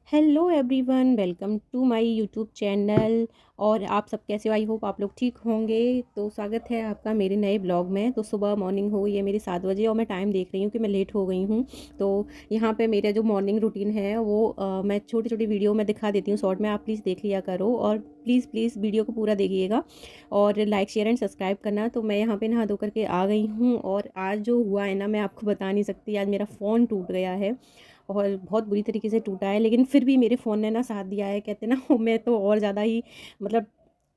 Hello everyone, welcome to my YouTube channel. और आप सब कैसे हो? आई होप आप लोग ठीक होंगे। तो स्वागत है आपका मेरे नए ब्लॉग में। तो सुबह मॉर्निंग हो गई है मेरी 7 बजे और मैं टाइम देख रही हूँ कि मैं लेट हो गई हूँ। तो यहाँ पे मेरा जो मॉर्निंग रूटीन है वो मैं छोटी छोटी वीडियो में दिखा देती हूँ शॉर्ट में, आप प्लीज़ देख लिया करो और प्लीज़ प्लीज़ वीडियो को पूरा देखिएगा और लाइक शेयर एंड सब्सक्राइब करना। तो मैं यहाँ पे नहा धो करके आ गई हूँ और आज जो हुआ है ना, मैं आपको बता नहीं सकती। आज मेरा फ़ोन टूट गया है और बहुत बुरी तरीके से टूटा है, लेकिन फिर भी मेरे फ़ोन ने ना साथ दिया है। कहते हैं ना मैं तो और ज़्यादा ही मतलब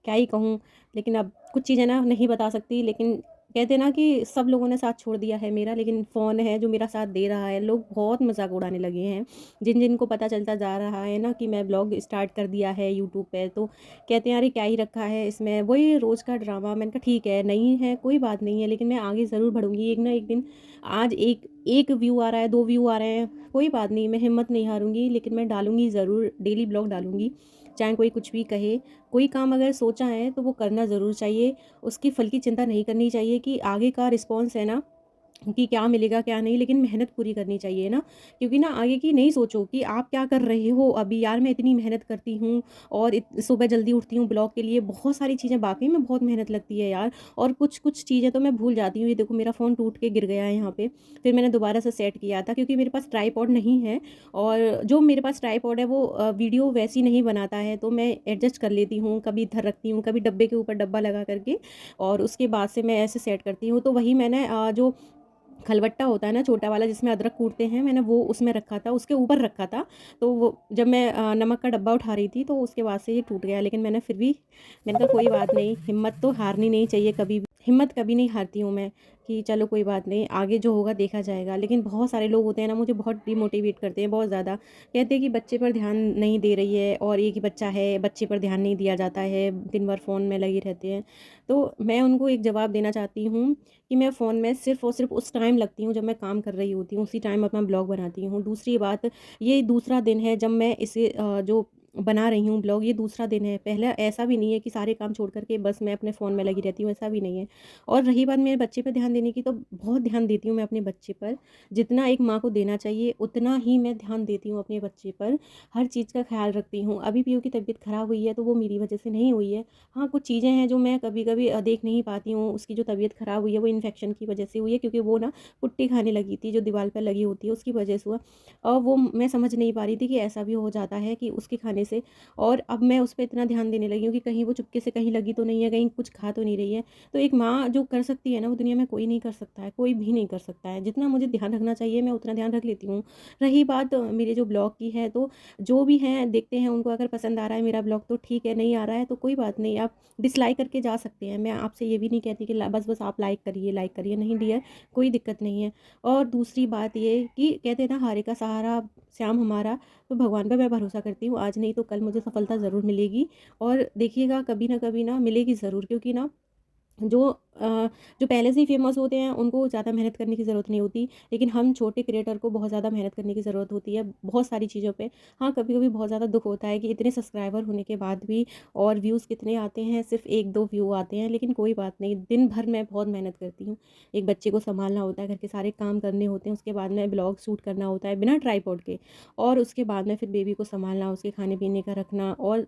क्या ही कहूँ। लेकिन अब कुछ चीज़ें ना नहीं बता सकती, लेकिन कहते हैं ना कि सब लोगों ने साथ छोड़ दिया है मेरा, लेकिन फ़ोन है जो मेरा साथ दे रहा है। लोग बहुत मजाक उड़ाने लगे हैं, जिन जिन को पता चलता जा रहा है ना कि मैं ब्लॉग स्टार्ट कर दिया है यूट्यूब पे, तो कहते हैं अरे क्या ही रखा है इसमें, वही रोज़ का ड्रामा। मैंने कहा ठीक है, नहीं है कोई बात नहीं है, लेकिन मैं आगे ज़रूर बढ़ूंगी एक ना एक दिन। आज एक एक व्यू आ रहा है, 2 व्यू आ रहे हैं, कोई बात नहीं, मैं हिम्मत नहीं हारूंगी, लेकिन मैं डालूंगी ज़रूर, डेली ब्लॉग डालूंगी। चाहे कोई कुछ भी कहे, कोई काम अगर सोचा है तो वो करना ज़रूर चाहिए। उसकी फल की चिंता नहीं करनी चाहिए कि आगे का रिस्पॉन्स है ना कि क्या मिलेगा क्या नहीं, लेकिन मेहनत पूरी करनी चाहिए ना। क्योंकि ना आगे की नहीं सोचो कि आप क्या कर रहे हो अभी। यार मैं इतनी मेहनत करती हूँ और सुबह जल्दी उठती हूँ ब्लॉग के लिए, बहुत सारी चीज़ें वाकई में बहुत मेहनत लगती है यार। और कुछ कुछ चीज़ें तो मैं भूल जाती हूँ। ये देखो मेरा फ़ोन टूट के गिर गया है यहाँ पे, फिर मैंने दोबारा से सेट किया था क्योंकि मेरे पास ट्राईपॉड नहीं है। और जो मेरे पास ट्राईपॉड है वो वीडियो वैसी नहीं बनाता है, तो मैं एडजस्ट कर लेती हूँ, कभी इधर रखती हूँ, कभी डब्बे के ऊपर डब्बा लगा करके, और उसके बाद से मैं ऐसे सेट करती हूँ। तो वही मैंने जो खलबट्टा होता है ना छोटा वाला जिसमें अदरक कूटते हैं, मैंने वो उसमें रखा था, उसके ऊपर रखा था। तो वो जब मैं नमक का डब्बा उठा रही थी तो उसके बाद से ये टूट गया, लेकिन मैंने फिर भी मैंने कहा कोई बात नहीं, हिम्मत तो हारनी नहीं चाहिए कभी भी। हिम्मत कभी नहीं हारती हूँ मैं कि चलो कोई बात नहीं, आगे जो होगा देखा जाएगा। लेकिन बहुत सारे लोग होते हैं ना, मुझे बहुत डिमोटिवेट करते हैं, बहुत ज़्यादा कहते हैं कि बच्चे पर ध्यान नहीं दे रही है, और एक ही बच्चा है, बच्चे पर ध्यान नहीं दिया जाता है, दिन भर फ़ोन में लगे रहते हैं। तो मैं उनको एक जवाब देना चाहती हूँ कि मैं फ़ोन में सिर्फ़ और सिर्फ़ उस टाइम लगती हूँ जब मैं काम कर रही होती हूँ, उसी टाइम अपना ब्लॉग बनाती हूँ। दूसरी बात, ये दूसरा दिन है जब मैं इसे जो बना रही हूँ ब्लॉग, ये दूसरा दिन है। पहले ऐसा भी नहीं है कि सारे काम छोड़ कर के बस मैं अपने फ़ोन में लगी रहती हूँ, ऐसा भी नहीं है। और रही बात मेरे बच्चे पे ध्यान देने की, तो बहुत ध्यान देती हूँ मैं अपने बच्चे पर। जितना एक माँ को देना चाहिए उतना ही मैं ध्यान देती हूँ अपने बच्चे पर, हर चीज़ का ख़्याल रखती हूँ। अभी पीयू की तबीयत ख़राब हुई है तो वो मेरी वजह से नहीं हुई है। हाँ, कुछ चीज़ें हैं जो मैं कभी-कभी देख नहीं पाती हूँ। उसकी जो तबीयत ख़राब हुई है वो इन्फेक्शन की वजह से हुई है, क्योंकि वो ना पुट्टी खाने लगी थी जो दीवार पे लगी होती है, उसकी वजह से हुआ। और वो मैं समझ नहीं पा रही थी कि ऐसा भी हो जाता है कि उसके खाने से। और अब मैं उस पे इतना ध्यान देने लगी हूँ कि कहीं वो चुपके से कहीं लगी तो नहीं है, कहीं कुछ खा तो नहीं रही है। तो एक माँ जो कर सकती है ना, वो दुनिया में कोई नहीं कर सकता है, कोई भी नहीं कर सकता है। जितना मुझे ध्यान रखना चाहिए मैं उतना ध्यान रख लेती हूँ। रही बात मेरे जो ब्लॉग की है, तो जो भी हैं देखते हैं, उनको अगर पसंद आ रहा है मेरा ब्लॉग तो ठीक है, नहीं आ रहा है तो कोई बात नहीं, आप डिसलाइक करके जा सकते हैं। मैं आपसे ये भी नहीं कहती कि बस बस आप लाइक करिए, नहीं डियर, कोई दिक्कत नहीं है। और दूसरी बात ये कि कहते हैं ना हारे का सहारा श्याम हमारा, तो भगवान पे मैं भरोसा करती हूँ, आज नहीं तो कल मुझे सफलता ज़रूर मिलेगी। और देखिएगा कभी ना कभी ना मिलेगी ज़रूर, क्योंकि ना जो जो पहले से ही फेमस होते हैं उनको ज़्यादा मेहनत करने की ज़रूरत नहीं होती, लेकिन हम छोटे क्रिएटर को बहुत ज़्यादा मेहनत करने की ज़रूरत होती है बहुत सारी चीज़ों पे। हाँ, कभी-कभी बहुत ज़्यादा दुःख होता है कि इतने सब्सक्राइबर होने के बाद भी और व्यूज़ कितने आते हैं, सिर्फ़ 1-2 व्यू आते हैं, लेकिन कोई बात नहीं, दिन भर मैं बहुत मेहनत करती हूँ। एक बच्चे को सँभालना होता है, घर के सारे काम करने होते हैं, उसके बाद में ब्लॉग शूट करना होता है बिना ट्राइपॉड के, और उसके बाद में फिर बेबी को सँभालना, उसके खाने-पीने का रखना, और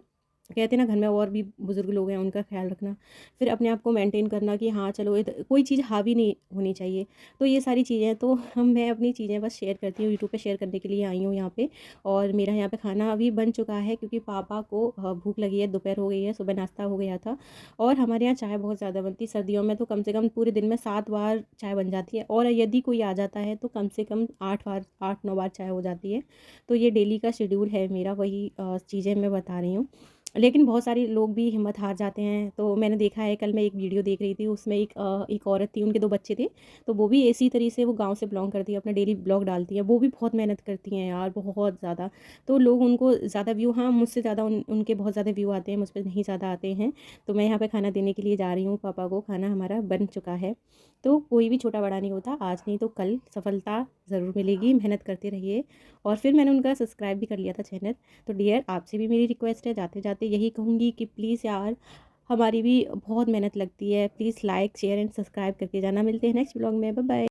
कहते हैं ना घर में और भी बुज़ुर्ग लोग हैं उनका ख़्याल रखना। फिर अपने आप को मेंटेन करना कि हाँ चलो कोई चीज़ हावी नहीं होनी चाहिए। तो ये सारी चीज़ें तो हम मैं अपनी चीज़ें बस शेयर करती हूँ, यूट्यूब पे शेयर करने के लिए आई हूँ यहाँ पे। और मेरा यहाँ पे खाना अभी बन चुका है, क्योंकि पापा को भूख लगी है, दोपहर हो गई है, सुबह नाश्ता हो गया था। और हमारे यहाँ चाय बहुत ज़्यादा बनती है, सर्दियों में तो कम से कम पूरे दिन में 7 बार चाय बन जाती है, और यदि कोई आ जाता है तो कम से कम 8 बार, 8-9 बार चाय हो जाती है। तो ये डेली का शेड्यूल है मेरा, वही चीज़ें मैं बता रही हूँ। लेकिन बहुत सारे लोग भी हिम्मत हार जाते हैं। तो मैंने देखा है, कल मैं एक वीडियो देख रही थी, उसमें एक औरत थी, उनके 2 बच्चे थे, तो वो भी इसी तरह से, वो गाँव से बिलॉन्ग करती है, अपना डेली ब्लॉग डालती हैं, वो भी बहुत मेहनत करती हैं यार, बहुत ज़्यादा। तो लोग उनको ज़्यादा व्यू, हाँ, मुझसे ज़्यादा उनके बहुत ज़्यादा व्यू आते हैं, मुझ पे नहीं ज़्यादा आते हैं। तो मैं यहाँ पे खाना देने के लिए जा रही हूँ पापा को, खाना हमारा बन चुका है। तो कोई भी छोटा-बड़ा नहीं होता, आज नहीं तो कल सफलता ज़रूर मिलेगी, मेहनत करते रहिए। और फिर मैंने उनका सब्सक्राइब भी कर लिया था चैनल। तो डियर, आपसे भी मेरी रिक्वेस्ट है, जाते-जाते यही कहूँगी कि प्लीज़ यार, हमारी भी बहुत मेहनत लगती है, please like share and subscribe करके जाना। मिलते हैं नेक्स्ट व्लॉग में, बाय बाय।